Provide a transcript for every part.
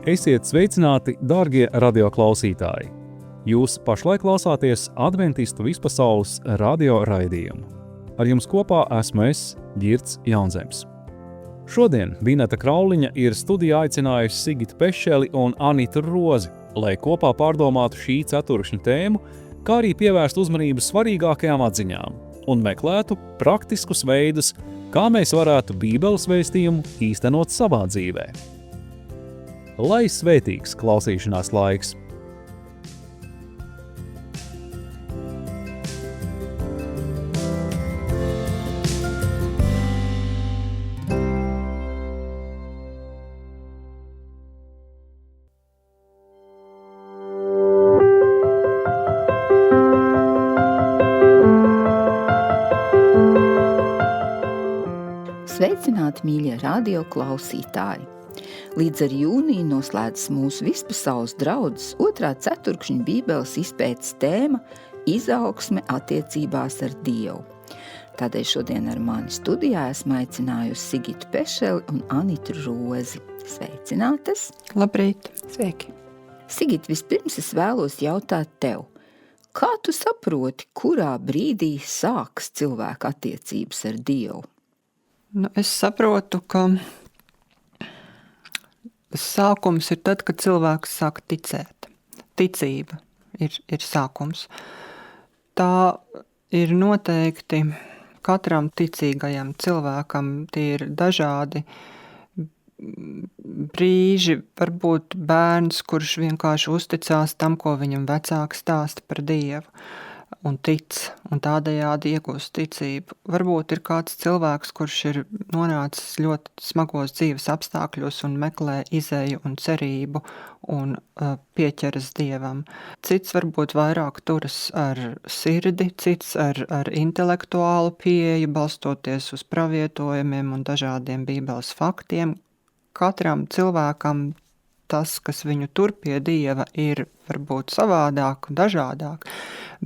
Esiet sveicināti, dārgie radioklausītāji! Jūs pašlaik klausāties Adventistu vispasaules radio raidījumu. Ar jums kopā esmu es, Girts Jaunzems. Šodien Vineta Krauliņa ir studijā aicinājusi Sigitu Pešeli un Anitu Rozi, lai kopā pārdomātu šī ceturkšņa tēmu, kā arī pievērst uzmanību svarīgākajām atziņām un meklētu praktiskus veidus, kā mēs varētu Bībeles vēstījumu īstenot savā dzīvē. Lai svētīgs klausīšanās laiks! Sveicināti, mīļie radio klausītāji! Līdz ar jūniju noslēdzas mūsu vispasaules draudzes 2. ceturkšņa Bībeles izpētes tēma izaugsme attiecībās ar Dievu. Tādēļ šodien ar mani studijā esmu aicinājusi Sigitu Pešeli un Anitu Rozi. Sveicinātas! Labrīt! Sveiki! Sigit, vispirms es vēlos jautāt tev, kā tu saproti, kurā brīdī sāks cilvēka attiecības ar Dievu? Es saprotu, ka sākums ir tad, kad cilvēks sāk ticēt. Ticība ir sākums. Tā ir noteikti katram ticīgajam cilvēkam. Tie ir dažādi brīži, varbūt bērns, kurš vienkārši uzticās tam, ko viņam vecāki stāsta par Dievu un tic, un tādējādi iegūst ticību. Varbūt ir kāds cilvēks, kurš ir nonācis ļoti smagos dzīves apstākļos un meklē izēju un cerību un pieķeras Dievam. Cits varbūt vairāk turas ar sirdi, cits ar intelektuālu pieeju, balstoties uz pravietojumiem un dažādiem Bībeles faktiem. Katram cilvēkam tas, kas viņu tur pie Dieva, ir varbūt savādāk un dažādāk,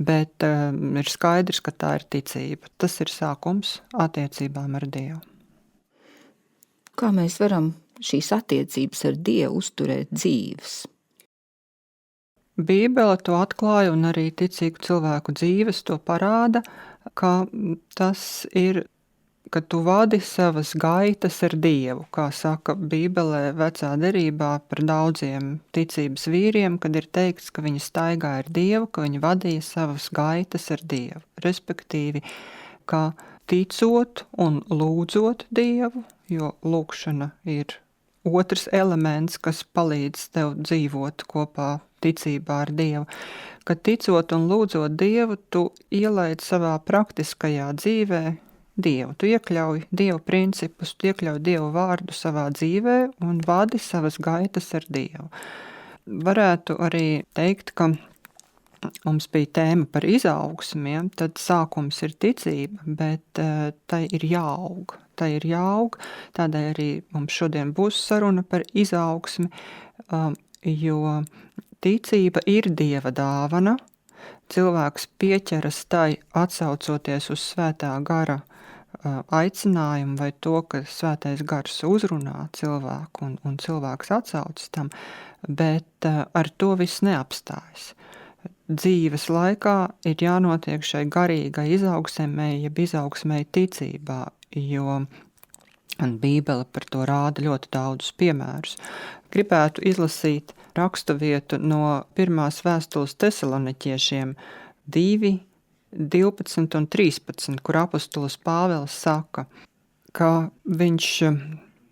bet ir skaidrs, ka tā ir ticība. Tas ir sākums attiecībām ar Dievu. Kā mēs varam šīs attiecības ar Dievu uzturēt dzīves? Bībele to atklāja un arī ticīgu cilvēku dzīves to parāda, ka tas ir, ka tu vadi savas gaitas ar Dievu, kā saka Bībelē vecā derībā par daudziem ticības vīriem, kad ir teikts, ka viņi staigāja ar Dievu, ka viņi vadīja savas gaitas ar Dievu. Respektīvi, ka ticot un lūdzot Dievu, jo lūkšana ir otrs elements, kas palīdz tev dzīvot kopā ticībā ar Dievu, ka ticot un lūdzot Dievu, tu ielaid savā praktiskajā dzīvē Dievu. Tu iekļauj Dievu principus, tu iekļauj Dievu vārdu savā dzīvē un vadi savas gaitas ar Dievu. Varētu arī teikt, ka mums bija tēma par izaugsmiem, tad sākums ir ticība, bet tai ir jāaug. Tai ir jāaug, tādēļ arī mums šodien būs saruna par izaugsmi, jo ticība ir Dieva dāvana. Cilvēks pieķeras tai atsaucoties uz svētā gara aicinājumu vai to, ka svētais gars uzrunā cilvēku un cilvēks atsaucas tam, bet ar to viss neapstājas. Dzīves laikā ir jānotiek šai garīgai izaugsmei, jeb izaugsmei ticībā, jo Bībele par to rāda ļoti daudzus piemērus. Gribētu izlasīt raksturvietu no 1. vēstules Tesaloniķiešiem 2, 12 un 13, kur apostols Pāvils saka, ka viņš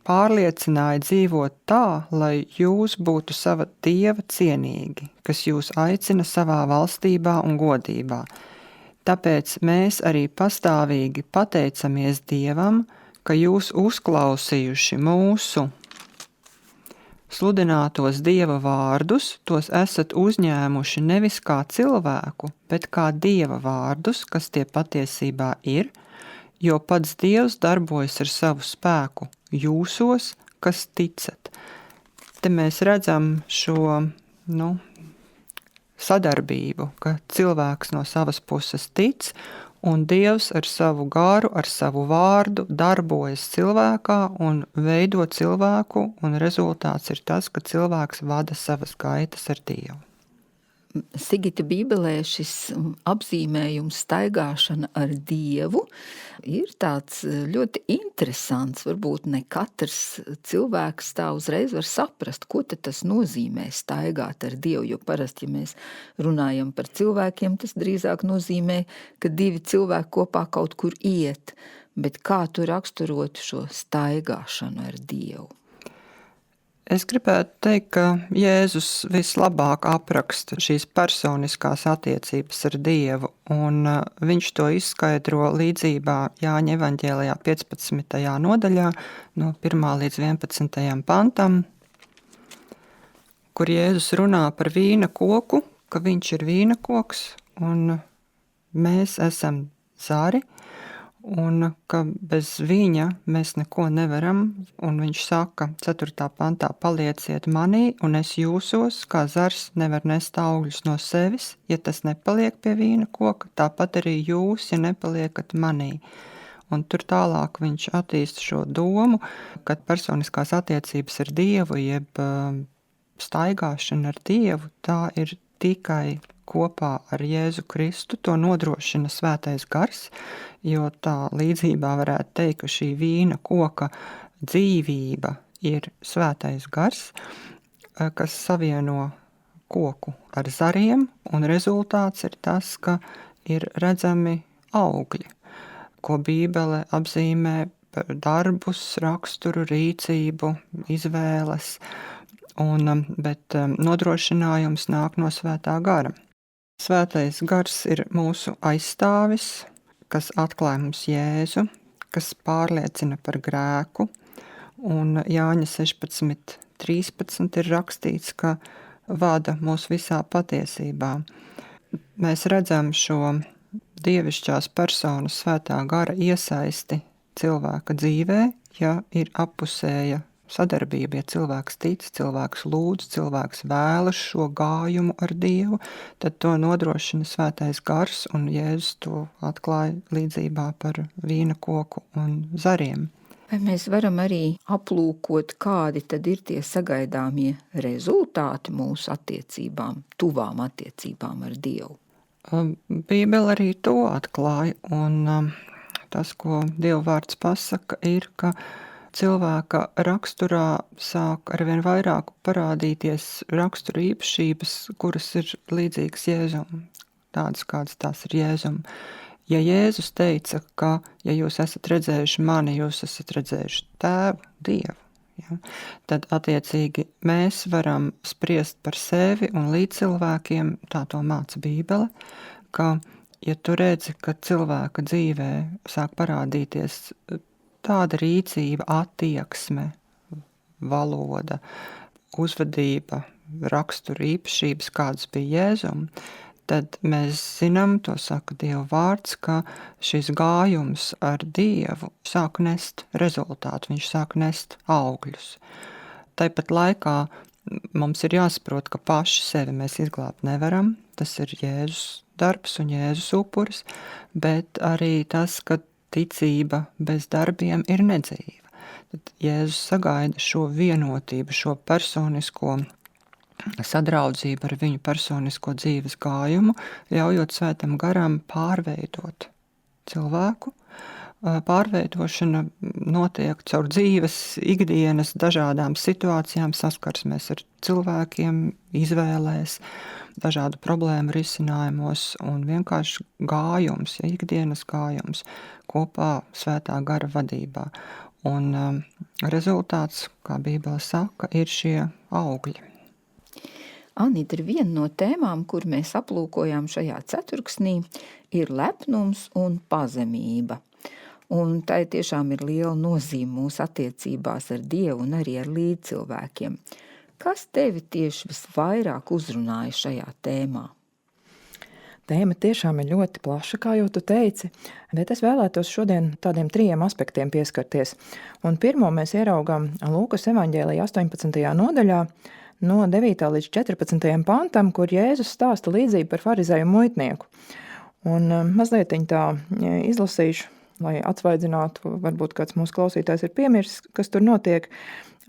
pārliecināja dzīvot tā, lai jūs būtu sava Dieva cienīgi, kas jūs aicina savā valstībā un godībā. Tāpēc mēs arī pastāvīgi pateicamies Dievam, ka jūs uzklausījuši mūsu sludinātos Dieva vārdus, tos esat uzņēmuši nevis kā cilvēku, bet kā Dieva vārdus, kas tie patiesībā ir, jo pats Dievs darbojas ar savu spēku jūsos, kas ticat. Te mēs redzam šo, sadarbību, ka cilvēks no savas puses tic un Dievs ar savu garu, ar savu vārdu darbojas cilvēkā un veido cilvēku, un rezultāts ir tas, ka cilvēks vada savas gaitas ar Dievu. Sigita, Bībelē šis apzīmējums staigāšana ar Dievu ir tāds ļoti interesants. Varbūt ne katrs cilvēks tā uzreiz var saprast, ko tad tas nozīmē staigāt ar Dievu, jo parasti, ja mēs runājam par cilvēkiem, tas drīzāk nozīmē, ka divi cilvēki kopā kaut kur iet, bet kā tu raksturotu šo staigāšanu ar Dievu? Es gribētu teikt, ka Jēzus vislabāk apraksta šīs personiskās attiecības ar Dievu, un viņš to izskaidro līdzībā Jāņa evaņģēlijā 15. nodaļā no 1. līdz 11. pantam, kur Jēzus runā par vīna koku, ka viņš ir vīna koks, un mēs esam zari, un ka bez viņa mēs neko nevaram, un viņš saka 4. pantā, palieciet manī, un es jūsos, kā zars nevar nest augļus no sevis, ja tas nepaliek pie vīna koka, tāpat arī jūs, ja nepaliekat manī. Un tur tālāk viņš attīsta šo domu, kad personiskās attiecības ar Dievu, jeb staigāšana ar Dievu, tā ir tikai kopā ar Jēzu Kristu, to nodrošina Svētais Gars, jo tā līdzībā varētu teikt, ka šī vīna koka dzīvība ir Svētais Gars, kas savieno koku ar zariem, un rezultāts ir tas, ka ir redzami augļi, ko Bībele apzīmē par darbus, raksturu, rīcību, izvēles, bet nodrošinājums nāk no Svētā Gara. Svētais Gars ir mūsu aizstāvis, kas atklāj mums Jēzu, kas pārliecina par grēku, un Jāņa 16.13 ir rakstīts, ka vada mūs visā patiesībā. Mēs redzam šo dievišķās personas Svētā Gara iesaisti cilvēka dzīvē, ja ir appusēja sadarbība, ja cilvēks tic, cilvēks lūdz, cilvēks vēlas šo gājumu ar Dievu, tad to nodrošina Svētais Gars, un Jēzus to atklāja līdzībā par vīna koku un zariem. Vai mēs varam arī aplūkot, kādi tad ir tie sagaidāmie rezultāti mūsu attiecībām, tuvām attiecībām ar Dievu? Bībele arī to atklāja, un tas, ko Dieva vārds pasaka, ir, ka cilvēka raksturā sāk arvien vairāk parādīties rakstura īpašības, kuras ir līdzīgas Jēzum, tādas, kādas tās ir Jēzum. Ja Jēzus teica, ka, ja jūs esat redzējuši mani, jūs esat redzējuši Tēvu, Dievu, ja, tad attiecīgi mēs varam spriest par sevi un līdzcilvēkiem, tā to māca Bībele, ka, ja tu redzi, ka cilvēka dzīvē sāk parādīties tāda rīcība, attieksme, valoda, uzvedība, rakstura īpašības, kādas bija Jēzum, tad mēs zinām, to saka Dieva vārds, ka šis gājums ar Dievu sāk nest rezultātu, viņš sāk nest augļus. Tāpat laikā mums ir jāsaprot, ka paši sevi mēs izglābt nevaram, tas ir Jēzus darbs un Jēzus upuris, bet arī tas, ka ticība bez darbiem ir nedzīva. Tad Jēzus sagaida šo vienotību, šo personisko sadraudzību ar viņu personisko dzīves gājumu, ļaujot Svētam Garam pārveidot cilvēku. Pārveidošana notiek caur dzīves, ikdienas dažādām situācijām, saskarsmēs ar cilvēkiem, izvēlēs, dažādu problēmu risinājumos un vienkārši gājums, ja ikdienas gājums kopā Svētā Gara vadībā. Un rezultāts, kā Bībele saka, ir šie augļi. Anita, ir viena no tēmām, kur mēs aplūkojām šajā ceturksnī, ir lepnums un pazemība. Un tai tiešām ir liela nozīme mūsu attiecībās ar Dievu un arī ar līdzcilvēkiem. Kas tevi tieši visvairāk uzrunāja šajā tēmā? Tēma tiešām ir ļoti plaša, kā jau tu teici, bet es vēlētos šodien tādiem 3 aspektiem pieskarties. Un pirmo mēs ieraugām Lūkas evaņģēlijā 18. nodaļā no 9. līdz 14. pantam, kur Jēzus stāsta līdzību par farizēju muitnieku. Un mazlietiņ tā izlasīšu, lai atsvaidzinātu, varbūt kāds mūsu klausītājs ir piemirsis, kas tur notiek.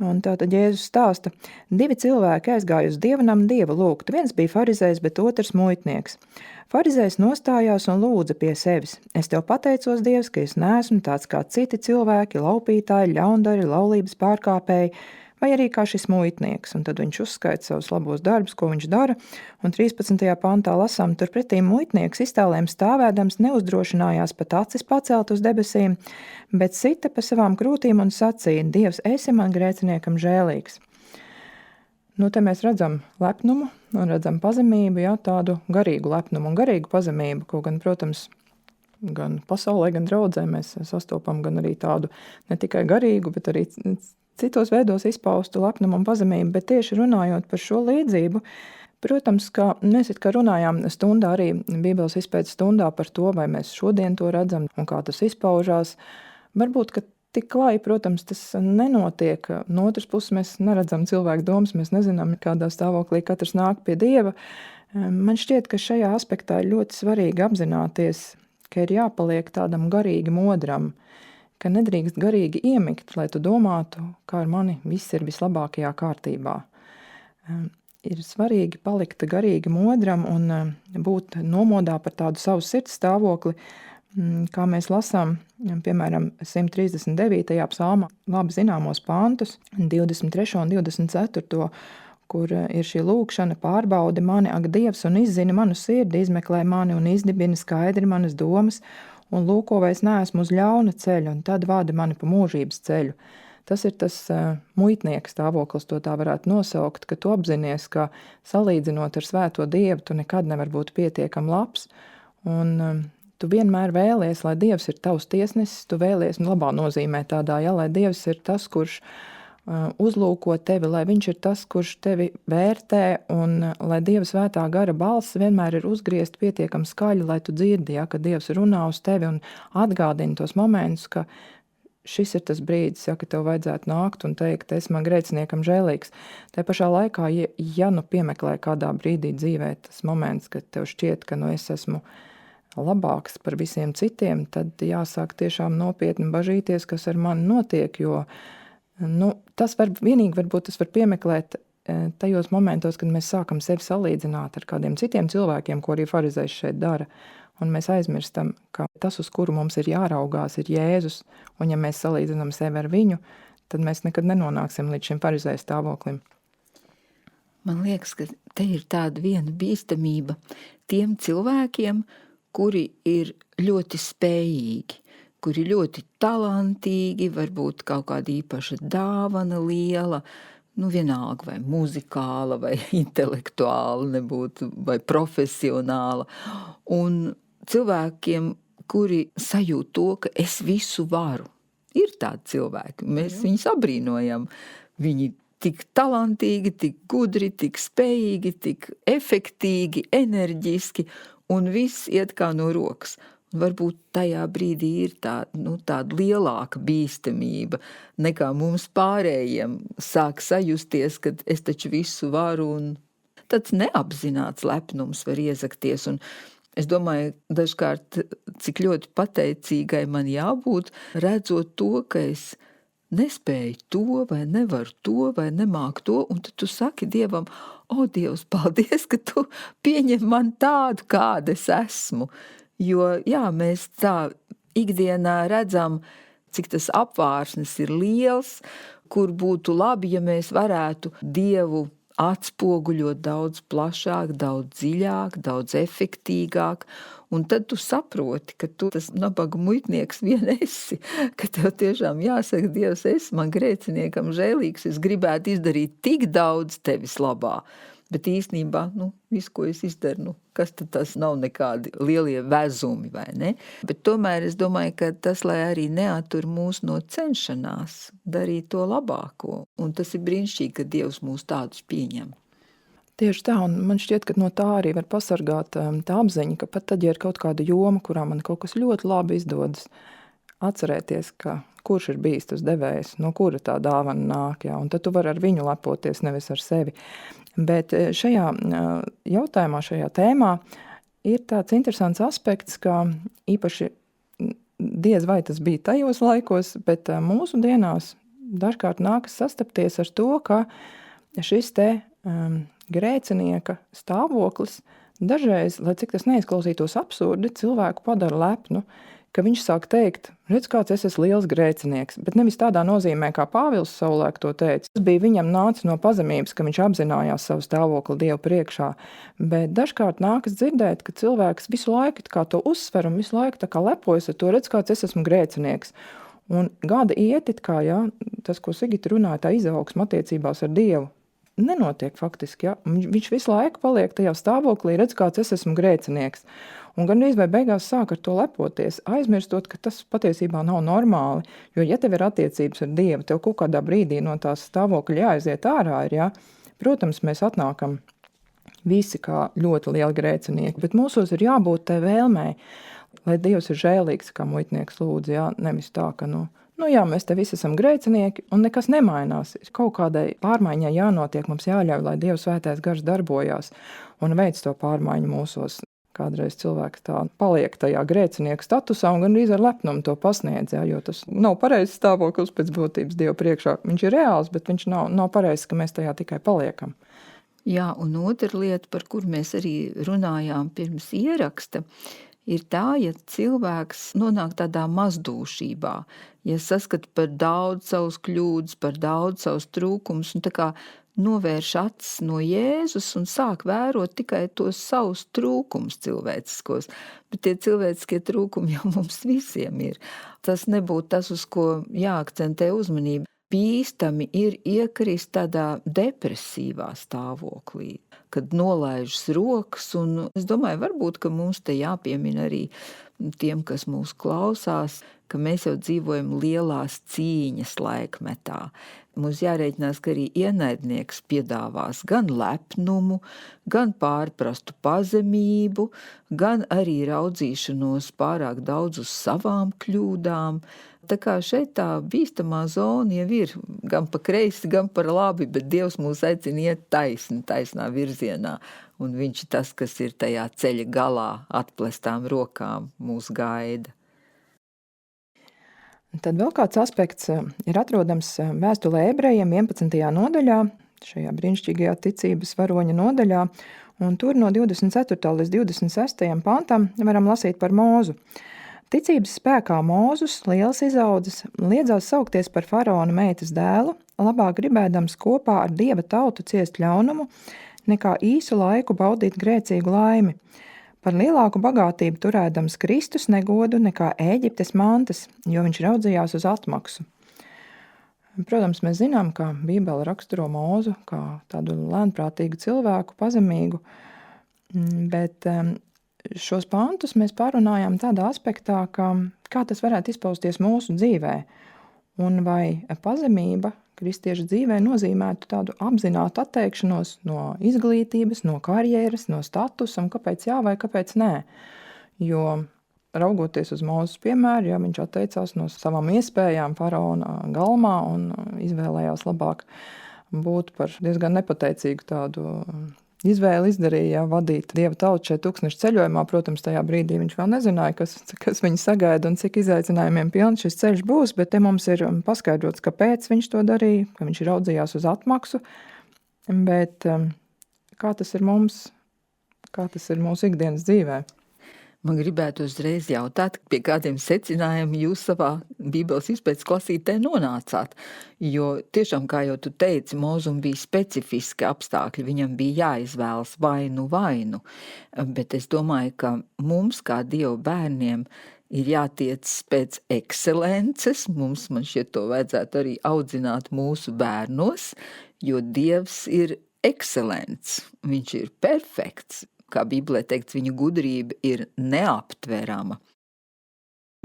Un tātad Jēzus stāsta, 2 cilvēki aizgāja uz dievnamu Dievu lūgt. Viens bija farizējs, bet otrs muitnieks. Farizējs nostājās un lūdza pie sevis. Es tev pateicos, Dievs, ka es neesmu tāds kā citi cilvēki, laupītāji, ļaundari, laulības pārkāpēji, vai arī kā šis muitnieks. Un tad viņš uzskaita savus labos darbus, ko viņš dara. Un 13. pantā lasām, turpretī muitnieks iztālēm stāvēdams neuzdrošinājās pat acis pacelt uz debesīm, bet sita pa savām krūtīm un sacīja, Dievs, esi man grēciniekam žēlīgs. Nu, te mēs redzam lepnumu un redzam pazemību, jā, tādu garīgu lepnumu un garīgu pazemību, ko gan, protams, gan pasaulē, gan draudzē mēs sastopam, gan arī tādu ne tikai garīgu, bet arī citos veidos izpaustu lepnumu un pazemību, bet tieši runājot par šo līdzību, protams, ka mēs it kā runājām stundā arī Bībeles izpētes stundā par to, vai mēs šodien to redzam un kā tas izpaužās. Varbūt, ka tik klāji, protams, tas nenotiek. No otras puses mēs neredzam cilvēku domas, mēs nezinām, kādā stāvoklī katrs nāk pie Dieva. Man šķiet, ka šajā aspektā ir ļoti svarīgi apzināties, ka ir jāpaliek tādam garīgi modram, ka nedrīkst garīgi iemigt, lai tu domātu, kā ar mani viss ir vislabākajā kārtībā. Ir svarīgi palikt garīgi modram un būt nomodā par tādu savu sirds stāvokli, kā mēs lasām, piemēram, 139. psalmā, labi zināmos pantus, 23. un 24. kur ir šī lūkšana, pārbaudi mani, ak Dievs, un izzini manu sirdi, izmeklē mani un izdibini skaidri manas domas, un lūko, vai es neesmu uz ļauna ceļa, un tad vādi mani pa mūžības ceļu. Tas ir tas muitnieka stāvoklis, to tā varētu nosaukt, ka tu apzinies, ka salīdzinot ar svēto Dievu, tu nekad nevar būt pietiekam labs, un tu vienmēr vēlies, lai Dievs ir tavs tiesnesis, tu vēlies, un labā nozīmē tādā, ja, lai Dievs ir tas, kurš uzlūko tevi, lai viņš ir tas, kurš tevi vērtē, un lai Dieva svētā gara balss vienmēr ir uzgriezt pietiekam skaļi, lai tu dzirdi, ja, ka Dievs runā uz tevi un atgādina tos momentus, ka šis ir tas brīdis, ja, ka tev vajadzētu nākt un teikt, es man grēciniekam žēlīgs. Te pašā laikā, ja nu piemeklē kādā brīdī dzīvē tas moments, kad tev šķiet, ka nu es esmu labāks par visiem citiem, tad jāsāk tiešām nopietni bažīties, kas ar mani notiek, jo tas varbūt tas var piemeklēt tajos momentos, kad mēs sākam sevi salīdzināt ar kādiem citiem cilvēkiem, ko arī farizējs šeit dara. Un mēs aizmirstam, ka tas, uz kuru mums ir jāraugās, ir Jēzus, un ja mēs salīdzinām sevi ar viņu, tad mēs nekad nenonāksim līdz šim farizēja stāvoklim. Man liekas, ka te ir tāda viena bīstamība tiem cilvēkiem, kuri ir ļoti spējīgi, kuri ļoti talantīgi, varbūt kaut kāda īpaša dāvana liela, vienalga vai muzikāla, vai intelektuāla nebūtu, vai profesionāla. Un cilvēkiem, kuri sajūt to, ka es visu varu. Ir tādi cilvēki, mēs viņus abrīnojam. Viņi tik talantīgi, tik gudri, tik spējīgi, tik efektīgi, enerģiski, un viss iet kā no rokas. Varbūt tajā brīdī ir tāda lielāka bīstamība nekā mums pārējiem sāk sajusties, kad es taču visu varu, un tāds neapzināts lepnums var iezakties. Un es domāju, dažkārt, cik ļoti pateicīgai man jābūt, redzot to, ka es nespēju to, vai nevaru to, vai nemāku to, un tad tu saki Dievam, Dievs, paldies, ka tu pieņem man tādu, kāda es esmu. Jo, mēs tā ikdienā redzam, cik tas apvārsnes ir liels, kur būtu labi, ja mēs varētu Dievu atspoguļot daudz plašāk, daudz dziļāk, daudz efektīgāk, un tad tu saproti, ka tu tas nabaga muitnieks vien esi, ka tev tiešām jāsaka, Dievs, esi man grēciniekam žēlīgs, es gribētu izdarīt tik daudz tevis labā. Bet īstenībā, visu, ko es izdaru, kas tad tas nav nekādi lielie vezumi, vai ne? Bet tomēr es domāju, ka tas, lai arī neattur mūs no cenšanās, darīt to labāko. Un tas ir brīnišķīgi, ka Dievs mūs tādus pieņem. Tieši tā, un man šķiet, ka no tā arī var pasargāt tā apziņa, ka pat tad, ja ir kaut kāda joma, kurā man kaut kas ļoti labi izdodas, atcerēties, ka kurš ir bijis tas devējs, no kura tā dāvana nāk, un tad tu vari ar viņu lepoties, nevis ar sevi. Bet šajā jautājumā, šajā tēmā ir tāds interesants aspekts, ka īpaši diez vai tas bija tajos laikos, bet mūsu dienās dažkārt nākas sastapties ar to, ka šis te grēcinieka stāvoklis dažreiz, lai cik tas neizklausītos absurdi, cilvēku padara lepnu, ka viņš sāk teikt, redz, kāds es esmu liels grēcinieks, bet nevis tādā nozīmē, kā Pāvils savulaik to teica. Tas bija viņam nācis no pazemības, ka viņš apzinājās savu stāvokli Dievu priekšā, bet dažkārt nākas dzirdēt, ka cilvēks visu laiku kā to uzsver un visu laiku tā kā lepojas ar to, redz, kāds es esmu grēcinieks. Un gada iet, kā, ja, tas, ko Sigita runāja, tā izaugsme attiecībās ar Dievu, nenotiek faktiski. Ja? Viņš visu laiku paliek tajā stāvoklī, redz, kāds es esmu grēcinieks. Un gandrīz vai beigās sāk ar to lepoties, aizmirstot, ka tas patiesībā nav normāli. Jo, ja tev ir attiecības ar Dievu, tev kaut kādā brīdī no tās stāvokļa jāaiziet ārā ir, ja? Protams, mēs atnākam visi kā ļoti lieli grēcinieki, bet mūsos ir jābūt tai vēlmei, lai Dievs ir žēlīgs, kā muitnieks lūdz, ja? Nevis tā, ka, jā, mēs te visi esam grēcinieki un nekas nemainās. Kaut kādai pārmaiņai jānotiek, mums jāļauj, lai Dieva svētais gars darbojās un veic to pārmaiņu mūsos. Kādreiz cilvēks tā paliek tajā grēcinieku statusā un gandrīz ar lepnumu to pasniedz, ja, jo tas nav pareizs stāvoklis pēc būtības Dievu priekšā. Viņš ir reāls, bet viņš nav pareizs, ka mēs tajā tikai paliekam. Jā, un otra lieta, par kur mēs arī runājām pirms ieraksta, ir tā, ja cilvēks nonāk tādā mazdūšībā, ja saskat par daudz savus kļūdas, par daudz savus trūkumus, un tā kā novērš acis no Jēzus un sāk vērot tikai tos savus trūkumus cilvēciskos. Bet tie cilvēciskie trūkumi jau mums visiem ir. Tas nebūtu tas, uz ko jāakcentē uzmanība. Bīstami ir iekrist tādā depresīvā stāvoklī, kad nolaižas rokas, un es domāju, varbūt, ka mums te jāpiemina arī tiem, kas mūs klausās, ka mēs jau dzīvojam lielās cīņas laikmetā. Mums jārēķinās, ka arī ienaidnieks piedāvās gan lepnumu, gan pārprastu pazemību, gan arī raudzīšanos pārāk daudz uz savām kļūdām. Tā kā šeit tā bīstamā zona jau ir gan pa kreisi, gan par labi, bet Dievs mūs aicina iet taisnā virzienā. Un viņš ir tas, kas ir tajā ceļa galā atplestām rokām mūs gaida. Tad vēl kāds aspekts ir atrodams vēstulē Ebrejiem 11. nodaļā, šajā brīnišķīgajā ticības varoņa nodaļā, un tur no 24. līdz 26. pantam varam lasīt par Mūzu. Ticības spēkā Mūzus, liels izaudzis, liedzās saukties par faraona meitas dēlu, labāk gribēdams kopā ar Dieva tautu ciest ļaunumu, nekā īsu laiku baudīt grēcīgu laimi. Par lielāku bagātību turēdams Kristus negodu nekā Ēģiptes mantas, jo viņš raudzījās uz atmaksu. Protams, mēs zinām, ka Bībele raksturo Mūzu kā tādu lēnprātīgu cilvēku, pazemīgu, bet šos pantus mēs pārunājām tādā aspektā, kā tas varētu izpausties mūsu dzīvē, un vai pazemība kristiešu dzīvē nozīmētu tādu apzinātu atteikšanos no izglītības, no karjeras, no statusa, un kāpēc jā vai kāpēc nē. Jo raugoties uz Mūzes piemēru, ja viņš atteicās no savām iespējām faraona galmā un izvēlējās labāk būt par diezgan nepateicīgu tādu izvēli izdarīja, vadīt Dieva tautu šeit tūkstneša ceļojumā. Protams, tajā brīdī viņš vēl nezināja, kas viņu sagaida un cik izaicinājumiem pilns šis ceļš būs, bet te mums ir paskaidrots, kāpēc viņš to darīja, ka viņš raudzījās uz atmaksu, bet kā tas ir mums, kā tas ir mūsu ikdienas dzīvē? Man gribētu uzreiz jautāt, pie kādiem secinājumiem jūs savā Bībeles izpētes klasītē nonācāt. Jo tiešām, kā jau tu teici, Mūzum bija specifiski apstākļi, viņam bija jāizvēlas vainu. Bet es domāju, ka mums, kā Dieva bērniem, ir jātiec pēc ekscelences. Mums, man šķiet, to vajadzētu arī audzināt mūsu bērnos, jo Dievs ir ekscelents, viņš ir perfekts. Kā Bībelē teikts, viņa gudrība ir neaptverama.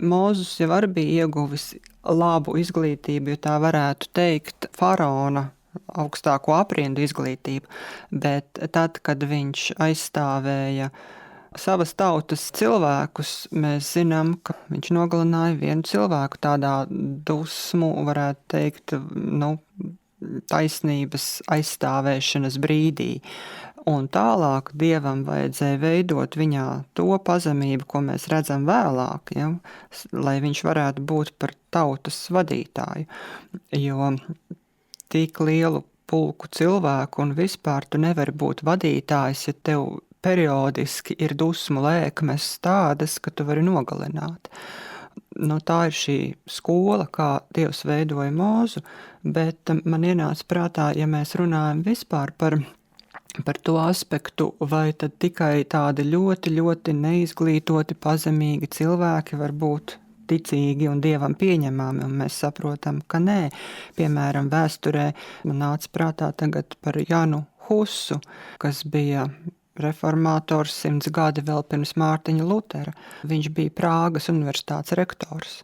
Mūzus jau arī bija ieguvis labu izglītību, jo tā varētu teikt faraona augstāko aprindu izglītību, bet tad, kad viņš aizstāvēja savas tautas cilvēkus, mēs zinām, ka viņš nogalināja vienu cilvēku tādā dusmu, varētu teikt, taisnības aizstāvēšanas brīdī. Un tālāk Dievam vajadzēja veidot viņā to pazemību, ko mēs redzam vēlāk, ja, lai viņš varētu būt par tautas vadītāju. Jo tik lielu pulku cilvēku un vispār tu nevari būt vadītājs, ja tev periodiski ir dusmu lēkmes tādas, ka tu vari nogalināt. Tā ir šī skola, kā Dievs veidoja Mūzu, bet man ienāca prātā, ja mēs runājam vispār par to aspektu, vai tad tikai tādi ļoti, ļoti neizglītoti, pazemīgi cilvēki var būt ticīgi un Dievam pieņemami, un mēs saprotam, ka nē. Piemēram, vēsturē man nāca prātā tagad par Janu Husu, kas bija reformātors 100 gadi vēl pirms Mārtiņa Lutera. Viņš bija Prāgas universitātes rektors,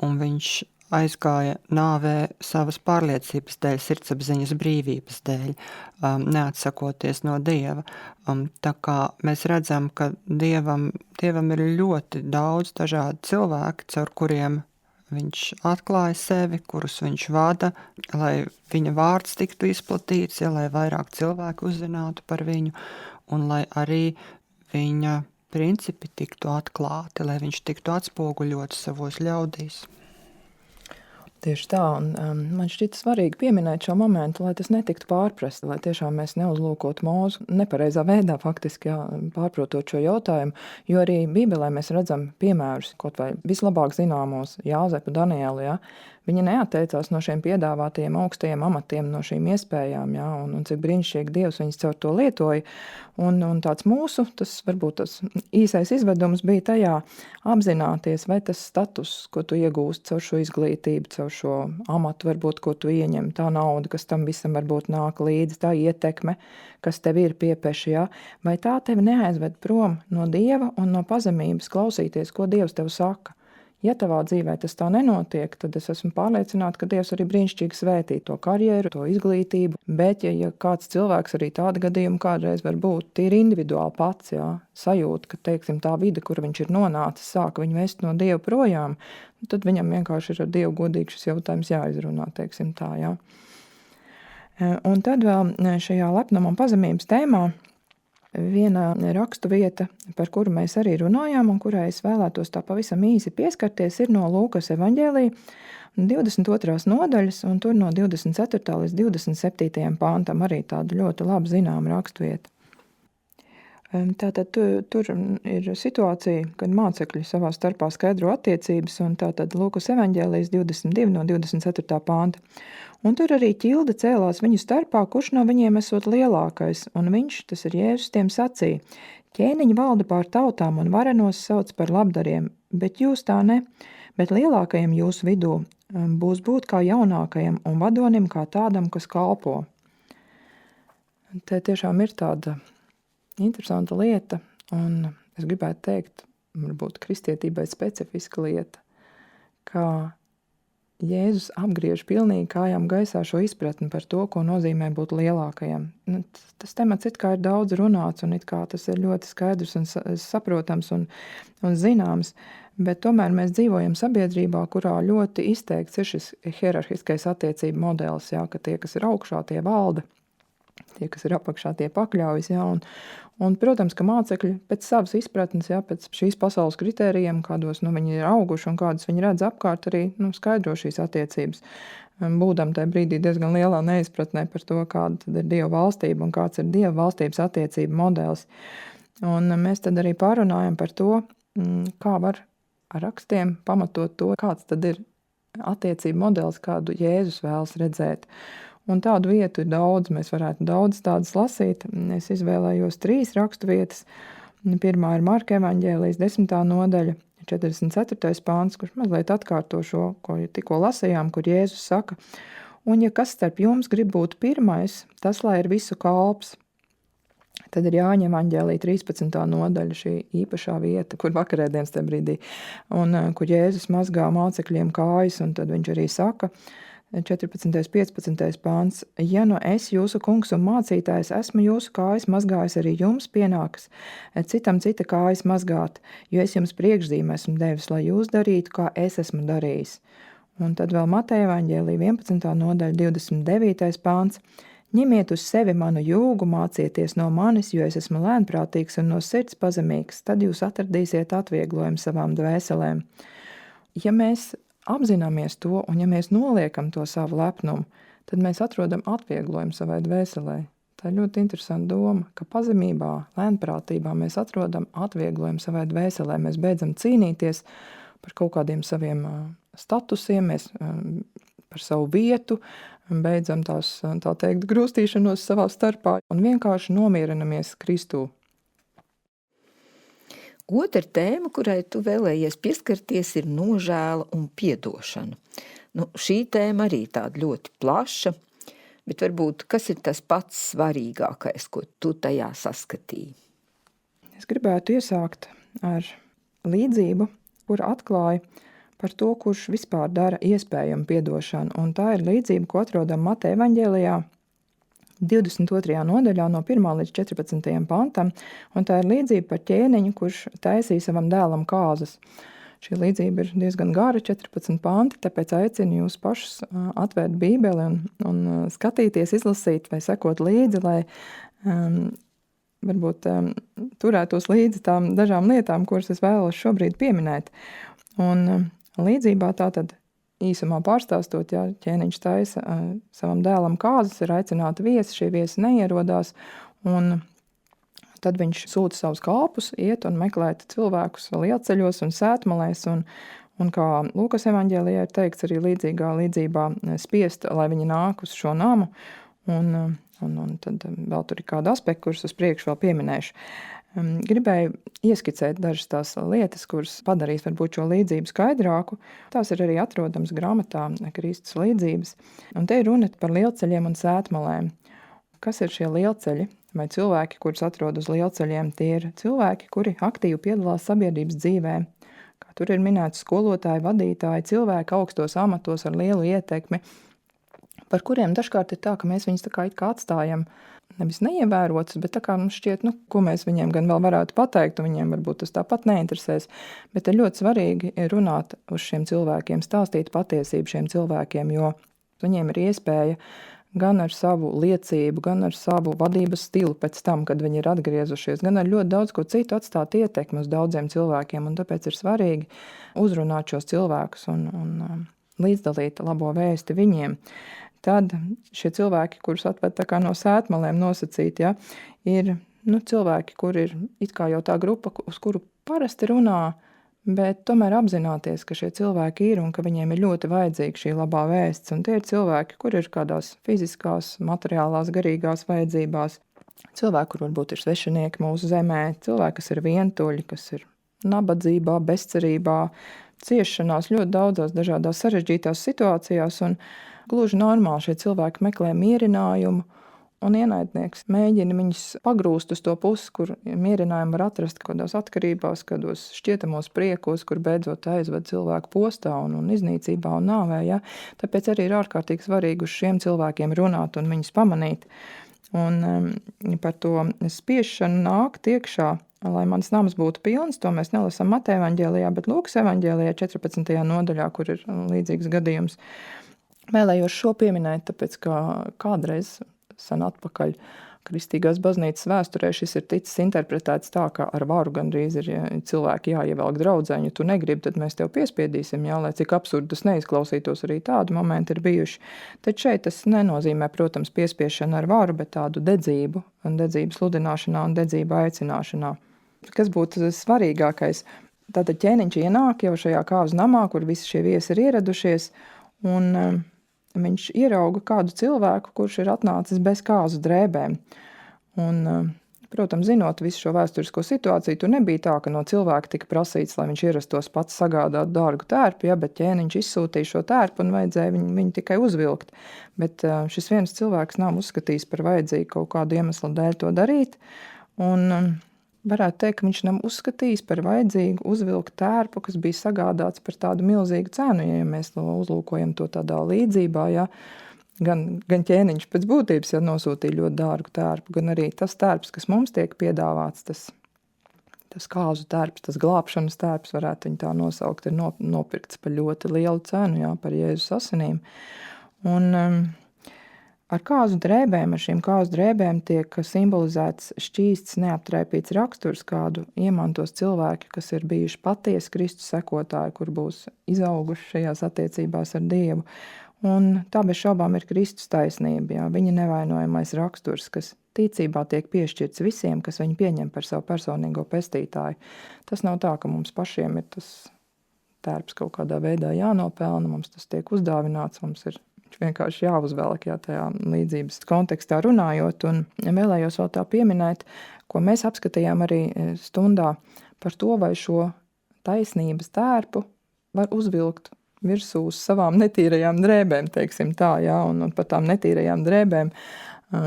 un viņš aizgāja nāvē savas pārliecības dēļ, sirdsapziņas brīvības dēļ, neatsakoties no Dieva. Tā kā mēs redzam, ka Dievam ir ļoti daudz dažādu cilvēku, caur kuriem viņš atklāja sevi, kurus viņš vada, lai viņa vārds tiktu izplatīts, ja, lai vairāk cilvēku uzzinātu par viņu, un lai arī viņa principi tiktu atklāti, lai viņš tiktu atspoguļots savos ļaudīs. Tieši tā, un man šķita svarīgi pieminēt šo momentu, lai tas netiktu pārprasts, lai tiešām mēs neuzlūkotu Mūzu nepareizā veidā faktiski, pārprotot šo jautājumu, jo arī Bībelē mēs redzam piemērus, kaut vai vislabāk zināmos Jāzepu, Danielu, Viņi neatteicās no šiem piedāvātajiem augstajiem amatiem, no šīm iespējām, un cik brīnišķīgi Dievs viņus caur to lietoja. Un tāds mūsu, varbūt tas īsais izvedums bija tajā apzināties, vai tas status, ko tu iegūst caur šo izglītību, caur šo amatu, varbūt, ko tu ieņem, tā nauda, kas tam visam varbūt nāk līdzi, tā ietekme, kas tev ir piepeši, vai tā tevi neaizved prom no Dieva un no pazemības klausīties, ko Dievs tev saka. Ja tavā dzīvē tas tā nenotiek, tad es esmu pārliecināta, ka Dievs arī brīnišķīgi svētī to karjeru, to izglītību, bet ja kāds cilvēks arī tāda gadījuma kādreiz var būt tīri individuāli pats, sajūt, ka, teiksim, tā vide, kur viņš ir nonācis, sāk viņu vest no Dieva projām, tad viņam vienkārši ir ar Dievu godīgi šis jautājums jāizrunā, teiksim tā, Un tad vēl šajā lepnuma un pazemības tēmā viena rakstu vieta, par kuru mēs arī runājām un kurai es vēlētos tā pavisam īsi pieskarties, ir no Lūkas evaņģēlija 22. nodaļas, un tur no 24. līdz 27. pāntam arī tāda ļoti labi zināma rakstu vieta. Tātad tur ir situācija, kad mācekļi savā starpā skaidro attiecības, un tātad Lūkas evaņģēlijas 22 no 24. pānta. Un tur arī ķilde cēlās viņu starpā, kurš no viņiem esot lielākais, un viņš, tas ir Jēzus, tiem sacīja: ķēniņi valda pār tautām un varenos sauc par labdariem, bet jūs tā ne, bet lielākajam jūsu vidū būs būt kā jaunākajam un vadonim kā tādam, kas kalpo. Te tiešām ir tāda interesanta lieta, un es gribētu teikt, varbūt kristietībai specifiska lieta, kā Jēzus apgriež pilnīgi kājām gaisā šo izpratni par to, ko nozīmē būt lielākajam. Tas temats it kā ir daudz runāts, un it kā tas ir ļoti skaidrs un saprotams un zināms, bet tomēr mēs dzīvojam sabiedrībā, kurā ļoti izteikts ir šis hierarhiskais attiecību modelis, ka tie, kas ir augšā, tie valda, tie, kas ir apakšā, tie pakļaujas, un, protams, ka mācekļi pēc savas izpratnes, pēc šīs pasaules kritērijiem, kādos viņi ir auguši un kādas viņi redz apkārt, arī skaidro šīs attiecības. Būdam tajā brīdī diezgan lielā neizpratnē par to, kāda tad ir Dieva valstība un kāds ir Dieva valstības attiecību modelis. Un mēs tad arī pārunājam par to, kā var ar rakstiem pamatot to, kāds tad ir attiecību modelis, kādu Jēzus vēlas redzēt. Un tādu vietu ir daudz, mēs varētu daudz tādas lasīt. Es izvēlējos 3 rakstu vietas. Pirmā ir Marka evaņģēlijas 10. nodaļa, 44. pāns, kurš mazliet atkārto šo, ko tikko lasījām, kur Jēzus saka: un ja kas starp jums grib būt pirmais, tas lai ir visu kalps. Tad ir Jāņa evaņģēlija 13. nodaļa, šī īpašā vieta, kur vakarēdienas tajā brīdī, un kur Jēzus mazgā mācekļiem kājas, un tad viņš arī saka, 14. 15. pāns: ja nu es, jūsu kungs un mācītājs, esmu jūsu kājas mazgājis, arī jums pienākas citam cita kājas mazgāt, jo es jums priekšzīmi esmu devis, lai jūs darītu, kā es esmu darījis. Un tad vēl Mateja evaņģēlija 11. nodaļa 29. pāns: Ņemiet uz sevi manu jūgu, mācieties no manis, jo es esmu lēnprātīgs un no sirds pazemīgs, tad jūs atradīsiet atvieglojumu savām dvēselēm. Ja mēs apzināmies to un ja mēs noliekam to savu lepnumu, tad mēs atrodam atvieglojumu savai dvēselē. Tā ir ļoti interesanta doma, ka pazemībā, lēnprātībā mēs atrodam atvieglojumu savai dvēselē. Mēs beidzam cīnīties par kaut kādiem saviem statusiem, mēs par savu vietu, beidzam tās, tā teikt, grūstīšanos savā starpā un vienkārši nomierinamies Kristū. Otra tēma, kurai tu vēlējies pieskarties, ir nožēla un piedošana. Šī tēma arī tāda ļoti plaša, bet varbūt kas ir tas pats svarīgākais, ko tu tajā saskatīji? Es gribētu iesākt ar līdzību, kura atklāja par to, kurš vispār dara iespējamu piedošanu. Un tā ir līdzība, ko atrodam Mateja evaņģēlijā 22. nodaļā no 1. līdz 14. pantam. Un tā ir līdzība par ķēniņu, kurš taisīja savam dēlam kāzas. Šī līdzība ir diezgan gara, 14 panti, tāpēc aicinu jūs pašus atvērt Bībeli un skatīties, izlasīt vai sekot līdzi, lai varbūt turētos līdzi tām dažām lietām, kuras es vēlos šobrīd pieminēt. Un līdzībā tātad īsumā pārstāstot, ja ķēniņš taisa savam dēlam kāzas, ir aicināti viesi, šie viesi neierodās, un tad viņš sūta savus kalpus, iet un meklēt cilvēkus lielceļos un sētmalēs, un kā Lūkas evaņģēlijā ir teikts arī līdzīgā līdzībā spiest, lai viņi nāk uz šo namu, un tad vēl tur ir kāda aspekta, kurus uz priekšu vēl pieminēšu. Gribēju ieskicēt dažas tās lietas, kuras padarīs varbūt šo līdzību skaidrāku. Tās ir arī atrodams grāmatā Kristus līdzības. Un te ir runa par lielceļiem un sētmalēm. Kas ir šie lielceļi? Vai cilvēki, kurus atrod uz lielceļiem, tie ir cilvēki, kuri aktīvi piedalās sabiedrības dzīvē. Kā tur ir minēts skolotāji, vadītāji, cilvēki augstos amatos ar lielu ietekmi, par kuriem dažkārt ir tā, ka mēs viņus tā kā it kā atstājam nevis neievērotas, bet tā kā mums šķiet, ko mēs viņiem gan vēl varētu pateikt, un viņiem varbūt tas tāpat neinteresēs, bet ir ļoti svarīgi runāt uz šiem cilvēkiem, stāstīt patiesību šiem cilvēkiem, jo viņiem ir iespēja gan ar savu liecību, gan ar savu vadības stilu pēc tam, kad viņi ir atgriezušies, gan ar ļoti daudz ko citu atstāt ietekmi uz daudziem cilvēkiem, un tāpēc ir svarīgi uzrunāt šos cilvēkus un līdzdalīt labo vēsti viņiem. Tad šie cilvēki, kurus atved tā kā no sētmalēm nosacīt, ja, ir cilvēki, kur ir it kā jau tā grupa, uz kuru parasti runā, bet tomēr apzināties, ka šie cilvēki ir un ka viņiem ir ļoti vajadzīga šī labā vēsts. Un tie ir cilvēki, kur ir kādās fiziskās, materiālās, garīgās vajadzībās. Cilvēki, kur varbūt ir svešinieki mūsu zemē, cilvēki, kas ir vientuļi, kas ir nabadzībā, bezcerībā, ciešanās ļoti daudzās dažādās sarežģītās situācijās, un gluži normāli šie cilvēki meklē mierinājumu, un ienaidnieks mēģina viņus pagrūst uz to pusi, kur mierinājumu var atrast kādās atkarībās, kādos šķietamos priekos, kur beidzot aizved cilvēku postā un iznīcībā un nāvē. Ja? Tāpēc arī ir ārkārtīgi svarīgi uz šiem cilvēkiem runāt un viņus pamanīt. Un par to spiešanu nākt iekšā, lai mans nams būtu pilns, to mēs nelasām Mateja evaņģēlijā, bet Lūkas evaņģēlijā 14. nodaļā, kur ir līdzīgs gadījums. Vēlējos šo pieminēt, tāpēc, ka kādreiz sen atpakaļ Kristīgās baznīcas vēsturē šis ir ticis interpretēts tā, ka ar varu gandrīz ir cilvēki jāievelk draudzēņu, tu negribi, tad mēs tev piespiedīsim, jā, lai cik absurdi tas neizklausītos, arī tādi momenti ir bijuši. Tad šeit tas nenozīmē, protams, piespiešanu ar varu, bet tādu dedzību, un dedzību sludināšanā un dedzību aicināšanā. Kas būtu svarīgākais? Tātad ķēniņš ienāk jau šajā kāzu namā, kur visi šie viesi ir ieradušies, un viņš ierauga kādu cilvēku, kurš ir atnācis bez kāzu drēbēm. Un, protams, zinot visu šo vēsturisko situāciju, tur nebija tā, ka no cilvēka tika prasīts, lai viņš ierastos pats sagādāt dārgu tērpu, ja, bet ķēniņš izsūtīja šo tērpu un vajadzēja viņu tikai uzvilkt. Bet šis viens cilvēks nav uzskatījis par vajadzīgu kaut kādu iemeslu dēļ to darīt, un varētu teikt, ka viņš nav uzskatījis par vajadzīgu uzvilkt tērpu, kas bija sagādāts par tādu milzīgu cenu, ja mēs uzlūkojam to tādā līdzībā, ja, gan ķēniņš pēc būtības nosūtīja ļoti dārgu tērpu, gan arī tas tērps, kas mums tiek piedāvāts, tas kāzu tērps, tas glābšanas tērps, varētu viņu tā nosaukt, ir nopirkts par ļoti lielu cenu, jā, par Jēzus asinīm. Un Ar kāzu drēbēm, ar šīm kāzu drēbēm tiek simbolizēts šķīsts, neaptraipīts raksturs, kādu iemantos cilvēki, kas ir bijuši patiesi Kristus sekotāji, kur būs izauguši šajās attiecībās ar Dievu. Un tā bez šaubām ir Kristus taisnība, jā, viņa nevainojamais raksturs, kas ticībā tiek piešķirts visiem, kas viņu pieņem par savu personīgo pestītāju. Tas nav tā, ka mums pašiem ir tas tērps kaut kādā veidā jānopelna, mums tas tiek uzdāvināts, mums ir vienkārši jāuzvelk, jā, tajā līdzības kontekstā runājot. Un vēlējos vēl tā pieminēt, ko mēs apskatījām arī stundā par to, vai šo taisnības tērpu var uzvilkt virsū uz savām netīrajām drēbēm, teiksim tā, jā, un par tām netīrajām drēbēm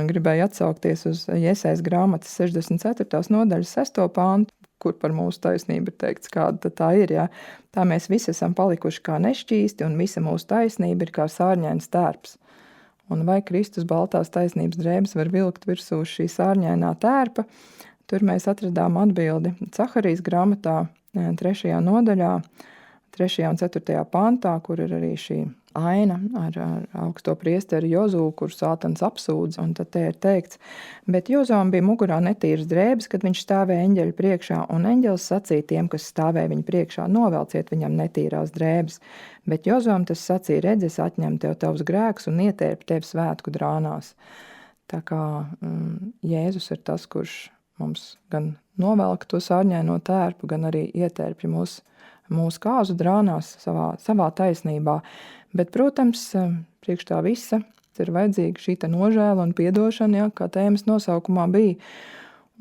gribēju atsaukties uz Jesajas grāmatas 64. nodaļas 6. pāntu, kur par mūsu taisnību ir teikts, kāda tā ir. Jā. Tā mēs visi esam palikuši kā nešķīsti, un visa mūsu taisnība ir kā sārņains tērps. Un vai Kristus baltās taisnības drēbes var vilkt virsū šī sārņainā tērpa? Tur mēs atradām atbildi Caharijas grāmatā 3. nodaļā, 3. un 4. pantā, kur ir arī šī aina ar augsto priesteri Jozū, kur Sātans apsūdz, un tad te ir teikts, bet Jozām bija mugurā netīras drēbes, kad viņš stāvēja eņģeļu priekšā, un eņģelis sacīja tiem, kas stāvēja viņa priekšā, novelciet viņam netīrās drēbes, bet Jozām tas sacīja, redz, es atņem tev tavus grēkus un ietērpu tevi svētku drānās. Tā kā Jēzus ir tas, kurš mums gan novelk to sārņaino tērpu, gan arī ietērpja mūsu kāzu drānās savā taisnībā. Bet, protams, priekš tā visa ir vajadzīga šī nožēla un piedošana, ja, kā tēmas nosaukumā bija.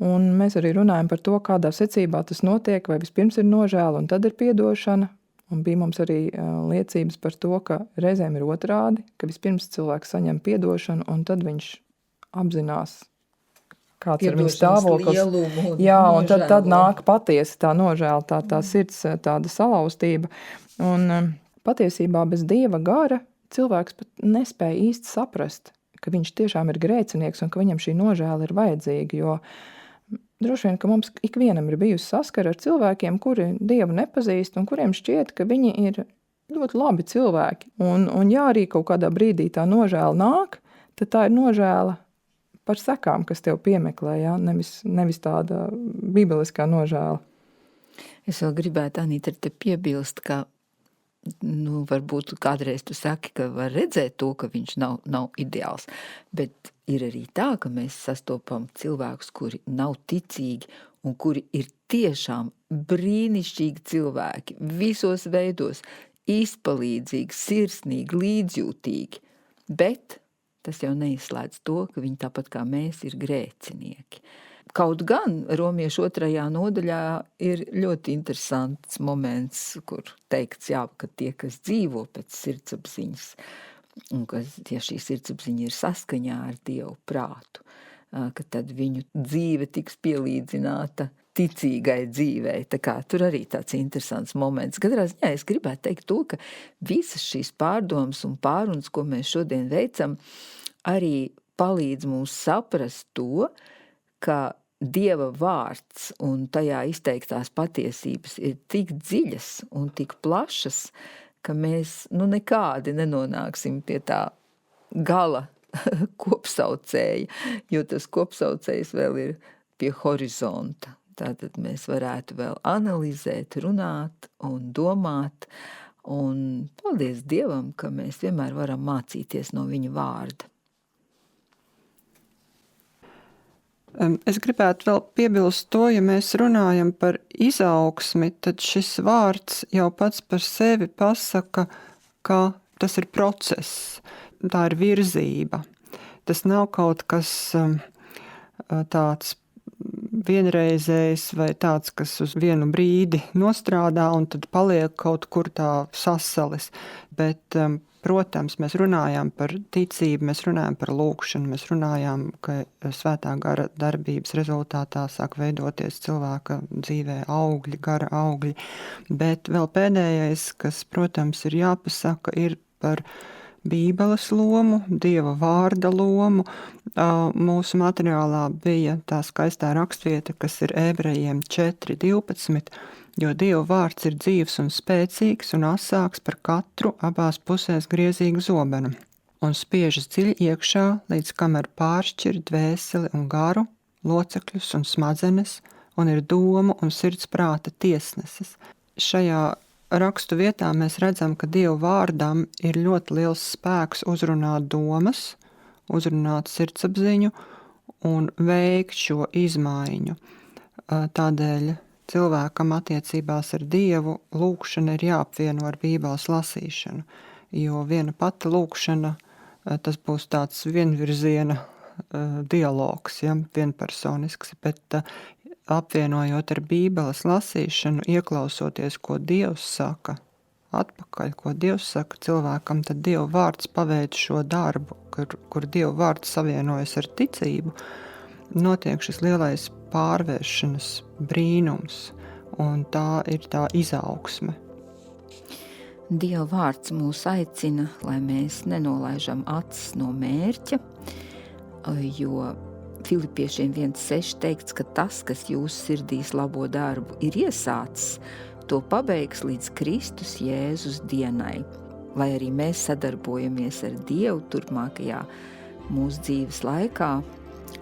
Un mēs arī runājam par to, kādā secībā tas notiek, vai vispirms ir nožēla un tad ir piedošana. Un bija mums arī liecības par to, ka reizēm ir otrādi, ka vispirms cilvēks saņem piedošanu un tad viņš apzinās, kāds ir viņa stāvoklis. Jā, un tad nāk patiesi tā nožēla, tā sirds, tāda salauztība. Un patiesībā bez Dieva gara cilvēks pat nespēja īsti saprast, ka viņš tiešām ir grēcinieks un ka viņam šī nožēla ir vajadzīga, jo droši vien, ka mums ikvienam ir bijusi saskara ar cilvēkiem, kuri Dievu nepazīst un kuriem šķiet, ka viņi ir ļoti labi cilvēki. Un ja arī kaut kādā brīdī tā nožēla nāk, tad tā ir nožēla par sekām, kas tev piemeklē, ja? nevis tāda bībeliskā nožēla. Es vēl gribētu, Anīta, te piebilst, ka varbūt kādreiz tu saki, ka var redzēt to, ka viņš nav ideāls, bet ir arī tā, ka mēs sastopam cilvēkus, kuri nav ticīgi un kuri ir tiešām brīnišķīgi cilvēki, visos veidos, izpalīdzīgi, sirsnīgi, līdzjūtīgi, bet tas jau neizslēdz to, ka viņi tāpat kā mēs ir grēcinieki. Kaut gan Romiešu 2. nodaļā ir ļoti interesants moments, kur teikts, jā, ka tie, kas dzīvo pēc sirdsapziņas, un ka ja šī sirdsapziņa ir saskaņā ar Dievu prātu, ka tad viņu dzīve tiks pielīdzināta ticīgai dzīvei. Tā kā tur arī tāds interesants moments. Katrā ziņā es gribētu teikt to, ka visas šīs pārdomas un pārunas, ko mēs šodien veicam, arī palīdz mums saprast to, ka Dieva vārds un tajā izteiktās patiesības ir tik dziļas un tik plašas, ka mēs nekādi nenonāksim pie tā gala kopsaucēja, jo tas kopsaucējs vēl ir pie horizonta. Tātad mēs varētu vēl analizēt, runāt un domāt, un paldies Dievam, ka mēs vienmēr varam mācīties no viņa vārda. Es gribētu vēl piebilst to, ja mēs runājam par izaugsmi, tad šis vārds jau pats par sevi pasaka, ka tas ir process, tā ir virzība. Tas nav kaut kas tāds vienreizējs vai tāds, kas uz vienu brīdi nostrādā un tad paliek kaut kur tā sasalis, bet protams, mēs runājām par ticību, mēs runājām par lūgšanu, mēs runājām, ka svētā gara darbības rezultātā sāk veidoties cilvēka dzīvē augļi, gara augļi. Bet vēl pēdējais, kas, protams, ir jāpasaka, ir par Bībeles lomu, Dieva vārda lomu. Mūsu materiālā bija tā skaistā rakstvieta, kas ir Ebrejiem 4:12, jo Dieva vārds ir dzīvs un spēcīgs un asāks par katru abās pusēs griezīgu zobenu. un spiežas dziļi iekšā, līdz kamēr pāršķir dvēseli un garu, locekļus un smadzenes, un ir domu un sirds prāta tiesneses. Šajā rakstu vietā mēs redzam, ka Dieva vārdam ir ļoti liels spēks uzrunāt domas, uzrunāt sirdsapziņu un veikt šo izmaiņu. Tādēļ cilvēkam attiecībās ar Dievu lūkšana ir jāapvieno ar Bībeles lasīšanu, jo viena pati lūkšana, tas būs tāds vienvirziena dialogs, ja, vienpersonisks, bet apvienojot ar Bībeles lasīšanu, ieklausoties, ko Dievs saka atpakaļ, ko Dievs saka cilvēkam, tad Dieva vārds paveic šo darbu, kur Dieva vārds savienojas ar ticību, notiek šis lielais pārvēršanas brīnums, un tā ir tā izaugsme. Dieva vārds mūs aicina, lai mēs nenolaižam acis no mērķa, jo Filipiešiem 1.6 teikts, ka tas, kas jūsu sirdīs labo darbu ir iesācis, to pabeigs līdz Kristus Jēzus dienai, lai arī mēs sadarbojamies ar Dievu turpmākajā mūsu dzīves laikā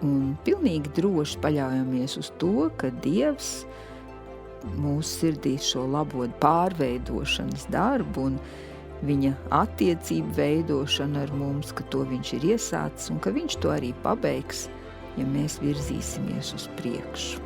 un pilnīgi droši paļaujamies uz to, ka Dievs mūsu sirdīs šo labo pārveidošanas darbu un viņa attiecību veidošanu ar mums, ka to viņš ir iesācis un ka viņš to arī pabeigs, ja mēs virzīsimies uz priekšu.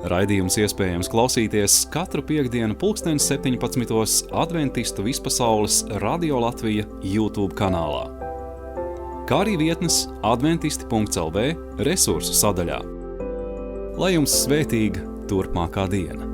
Raidījums iespējams klausīties katru piektdienu 17:00 Adventistu vispasaules Radio Latvija YouTube kanālā, kā arī vietnes adventisti.lv resursu sadaļā. Lai jums svētīga turpmākā diena!